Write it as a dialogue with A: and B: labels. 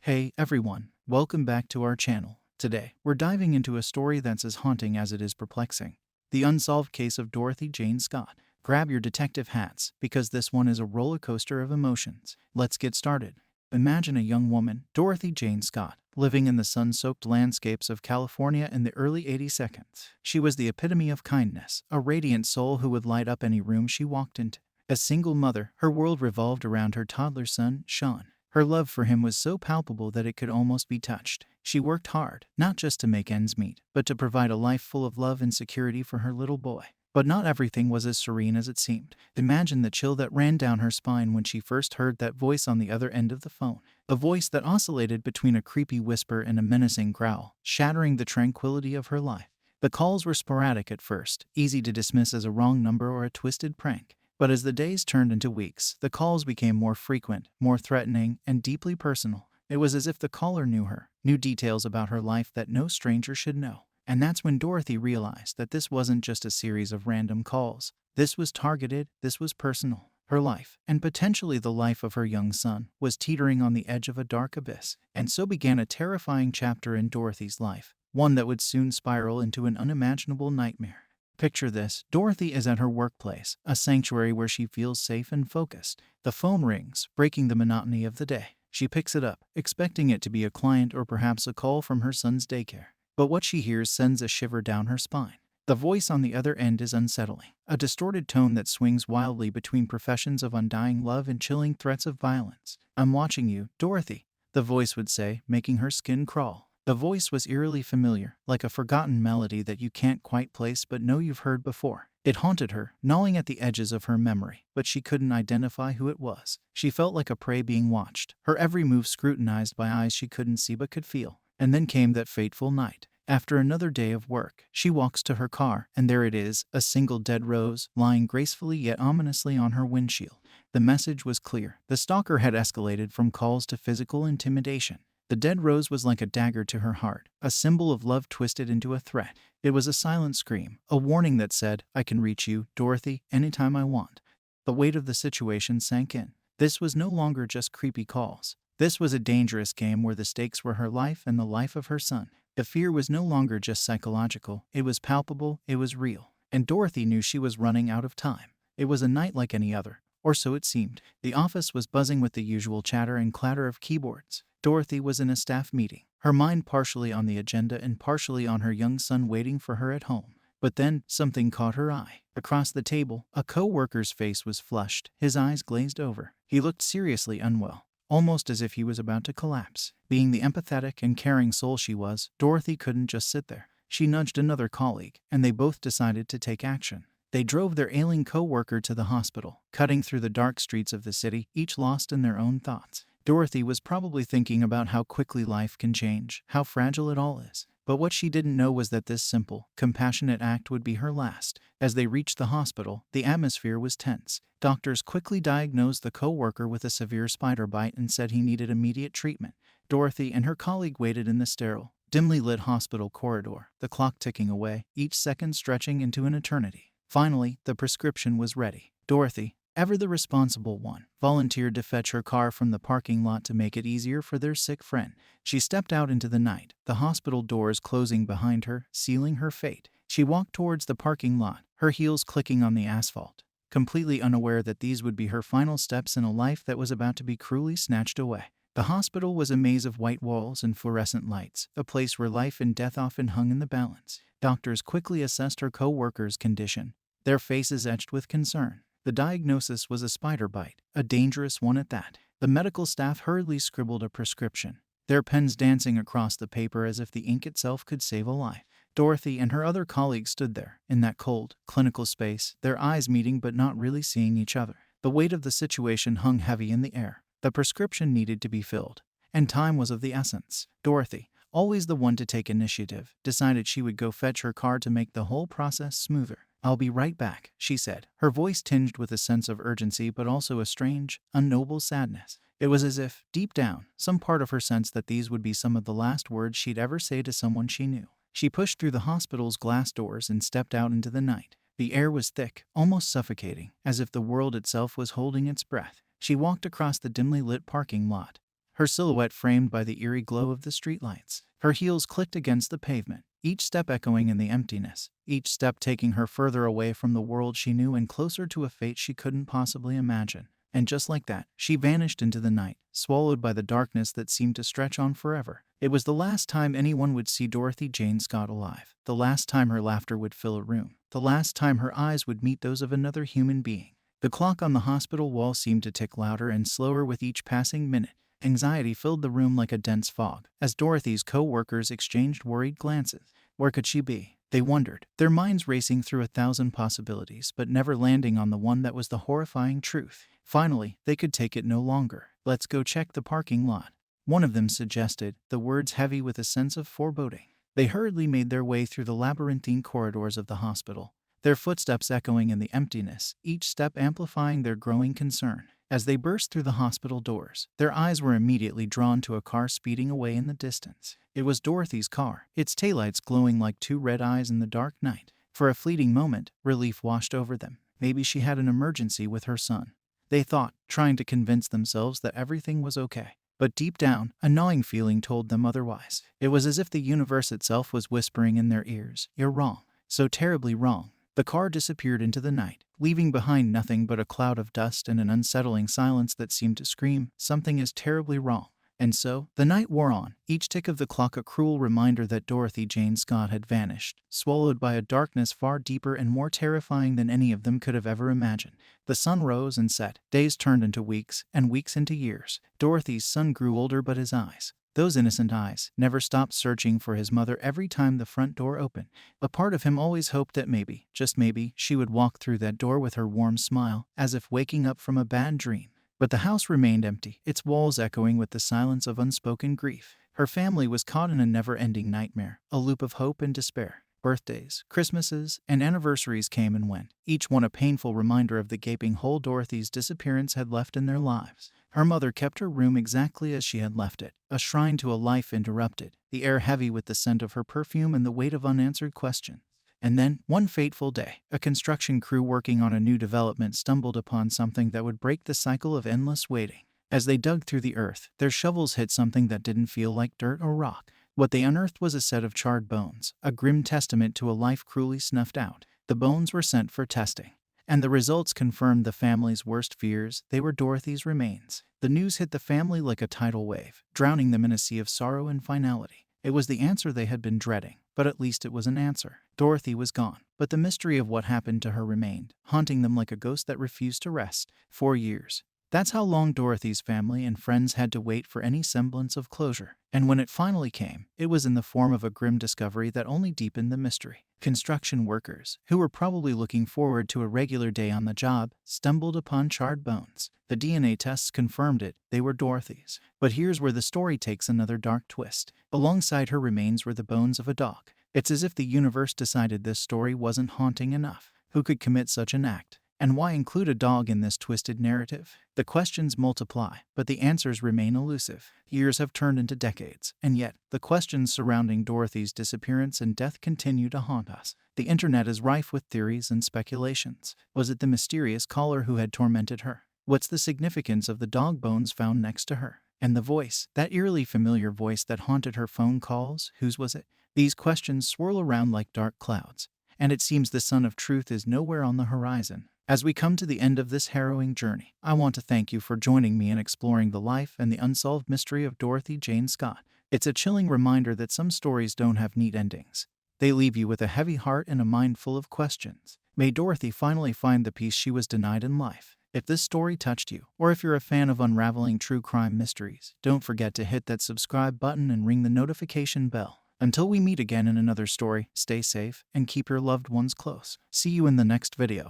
A: Hey everyone, welcome back to our channel. Today, we're diving into a story that's as haunting as it is perplexing. The unsolved case of Dorothy Jane Scott. Grab your detective hats, because this one is a roller coaster of emotions. Let's get started. Imagine a young woman, Dorothy Jane Scott, living in the sun-soaked landscapes of California in the early 82nd. She was the epitome of kindness, a radiant soul who would light up any room she walked into. A single mother, her world revolved around her toddler son, Sean. Her love for him was so palpable that it could almost be touched. She worked hard, not just to make ends meet, but to provide a life full of love and security for her little boy. But not everything was as serene as it seemed. Imagine the chill that ran down her spine when she first heard that voice on the other end of the phone. A voice that oscillated between a creepy whisper and a menacing growl, shattering the tranquility of her life. The calls were sporadic at first, easy to dismiss as a wrong number or a twisted prank. But as the days turned into weeks, the calls became more frequent, more threatening, and deeply personal. It was as if the caller knew her, knew details about her life that no stranger should know. And that's when Dorothy realized that this wasn't just a series of random calls. This was targeted, this was personal. Her life, and potentially the life of her young son, was teetering on the edge of a dark abyss. And so began a terrifying chapter in Dorothy's life, one that would soon spiral into an unimaginable nightmare. Picture this. Dorothy is at her workplace, a sanctuary where she feels safe and focused. The phone rings, breaking the monotony of the day. She picks it up, expecting it to be a client or perhaps a call from her son's daycare. But what she hears sends a shiver down her spine. The voice on the other end is unsettling, a distorted tone that swings wildly between professions of undying love and chilling threats of violence. "I'm watching you, Dorothy," the voice would say, making her skin crawl. The voice was eerily familiar, like a forgotten melody that you can't quite place but know you've heard before. It haunted her, gnawing at the edges of her memory, but she couldn't identify who it was. She felt like a prey being watched, her every move scrutinized by eyes she couldn't see but could feel. And then came that fateful night. After another day of work, she walks to her car, and there it is, a single dead rose, lying gracefully yet ominously on her windshield. The message was clear. The stalker had escalated from calls to physical intimidation. The dead rose was like a dagger to her heart, a symbol of love twisted into a threat. It was a silent scream, a warning that said, "I can reach you, Dorothy, anytime I want." The weight of the situation sank in. This was no longer just creepy calls. This was a dangerous game where the stakes were her life and the life of her son. The fear was no longer just psychological, it was palpable, it was real. And Dorothy knew she was running out of time. It was a night like any other, or so it seemed. The office was buzzing with the usual chatter and clatter of keyboards. Dorothy was in a staff meeting, her mind partially on the agenda and partially on her young son waiting for her at home. But then, something caught her eye. Across the table, a co-worker's face was flushed, his eyes glazed over. He looked seriously unwell, almost as if he was about to collapse. Being the empathetic and caring soul she was, Dorothy couldn't just sit there. She nudged another colleague, and they both decided to take action. They drove their ailing co-worker to the hospital, cutting through the dark streets of the city, each lost in their own thoughts. Dorothy was probably thinking about how quickly life can change, how fragile it all is. But what she didn't know was that this simple, compassionate act would be her last. As they reached the hospital, the atmosphere was tense. Doctors quickly diagnosed the co-worker with a severe spider bite and said he needed immediate treatment. Dorothy and her colleague waited in the sterile, dimly lit hospital corridor, the clock ticking away, each second stretching into an eternity. Finally, the prescription was ready. Dorothy, ever the responsible one, volunteered to fetch her car from the parking lot to make it easier for their sick friend. She stepped out into the night, the hospital doors closing behind her, sealing her fate. She walked towards the parking lot, her heels clicking on the asphalt, completely unaware that these would be her final steps in a life that was about to be cruelly snatched away. The hospital was a maze of white walls and fluorescent lights, a place where life and death often hung in the balance. Doctors quickly assessed her co-worker's condition, their faces etched with concern. The diagnosis was a spider bite, a dangerous one at that. The medical staff hurriedly scribbled a prescription, their pens dancing across the paper as if the ink itself could save a life. Dorothy and her other colleagues stood there, in that cold, clinical space, their eyes meeting but not really seeing each other. The weight of the situation hung heavy in the air. The prescription needed to be filled, and time was of the essence. Dorothy, always the one to take initiative, decided she would go fetch her car to make the whole process smoother. "I'll be right back," she said, her voice tinged with a sense of urgency but also a strange, unknowable sadness. It was as if, deep down, some part of her sensed that these would be some of the last words she'd ever say to someone she knew. She pushed through the hospital's glass doors and stepped out into the night. The air was thick, almost suffocating, as if the world itself was holding its breath. She walked across the dimly lit parking lot, her silhouette framed by the eerie glow of the streetlights. Her heels clicked against the pavement, each step echoing in the emptiness, each step taking her further away from the world she knew and closer to a fate she couldn't possibly imagine. And just like that, she vanished into the night, swallowed by the darkness that seemed to stretch on forever. It was the last time anyone would see Dorothy Jane Scott alive, the last time her laughter would fill a room, the last time her eyes would meet those of another human being. The clock on the hospital wall seemed to tick louder and slower with each passing minute. Anxiety filled the room like a dense fog, as Dorothy's co-workers exchanged worried glances. Where could she be? They wondered, their minds racing through 1,000 possibilities but never landing on the one that was the horrifying truth. Finally, they could take it no longer. "Let's go check the parking lot," one of them suggested, the words heavy with a sense of foreboding. They hurriedly made their way through the labyrinthine corridors of the hospital, their footsteps echoing in the emptiness, each step amplifying their growing concern. As they burst through the hospital doors, their eyes were immediately drawn to a car speeding away in the distance. It was Dorothy's car, its taillights glowing like two red eyes in the dark night. For a fleeting moment, relief washed over them. Maybe she had an emergency with her son, they thought, trying to convince themselves that everything was okay. But deep down, a gnawing feeling told them otherwise. It was as if the universe itself was whispering in their ears, "You're wrong, so terribly wrong." The car disappeared into the night, leaving behind nothing but a cloud of dust and an unsettling silence that seemed to scream, "Something is terribly wrong." And so, the night wore on, each tick of the clock a cruel reminder that Dorothy Jane Scott had vanished, swallowed by a darkness far deeper and more terrifying than any of them could have ever imagined. The sun rose and set, days turned into weeks, and weeks into years. Dorothy's son grew older, but his eyes, those innocent eyes, never stopped searching for his mother every time the front door opened. A part of him always hoped that maybe, just maybe, she would walk through that door with her warm smile, as if waking up from a bad dream. But the house remained empty, its walls echoing with the silence of unspoken grief. Her family was caught in a never-ending nightmare, a loop of hope and despair. Birthdays, Christmases, and anniversaries came and went, each one a painful reminder of the gaping hole Dorothy's disappearance had left in their lives. Her mother kept her room exactly as she had left it, a shrine to a life interrupted, the air heavy with the scent of her perfume and the weight of unanswered questions. And then, one fateful day, a construction crew working on a new development stumbled upon something that would break the cycle of endless waiting. As they dug through the earth, their shovels hit something that didn't feel like dirt or rock. What they unearthed was a set of charred bones, a grim testament to a life cruelly snuffed out. The bones were sent for testing, and the results confirmed the family's worst fears. They were Dorothy's remains. The news hit the family like a tidal wave, drowning them in a sea of sorrow and finality. It was the answer they had been dreading, but at least it was an answer. Dorothy was gone, but the mystery of what happened to her remained, haunting them like a ghost that refused to rest. 4 years. That's how long Dorothy's family and friends had to wait for any semblance of closure. And when it finally came, it was in the form of a grim discovery that only deepened the mystery. Construction workers, who were probably looking forward to a regular day on the job, stumbled upon charred bones. The DNA tests confirmed it, they were Dorothy's. But here's where the story takes another dark twist. Alongside her remains were the bones of a dog. It's as if the universe decided this story wasn't haunting enough. Who could commit such an act? And why include a dog in this twisted narrative? The questions multiply, but the answers remain elusive. Years have turned into decades, and yet, the questions surrounding Dorothy's disappearance and death continue to haunt us. The internet is rife with theories and speculations. Was it the mysterious caller who had tormented her? What's the significance of the dog bones found next to her? And the voice, that eerily familiar voice that haunted her phone calls, whose was it? These questions swirl around like dark clouds, and it seems the sun of truth is nowhere on the horizon. As we come to the end of this harrowing journey, I want to thank you for joining me in exploring the life and the unsolved mystery of Dorothy Jane Scott. It's a chilling reminder that some stories don't have neat endings. They leave you with a heavy heart and a mind full of questions. May Dorothy finally find the peace she was denied in life. If this story touched you, or if you're a fan of unraveling true crime mysteries, don't forget to hit that subscribe button and ring the notification bell. Until we meet again in another story, stay safe and keep your loved ones close. See you in the next video.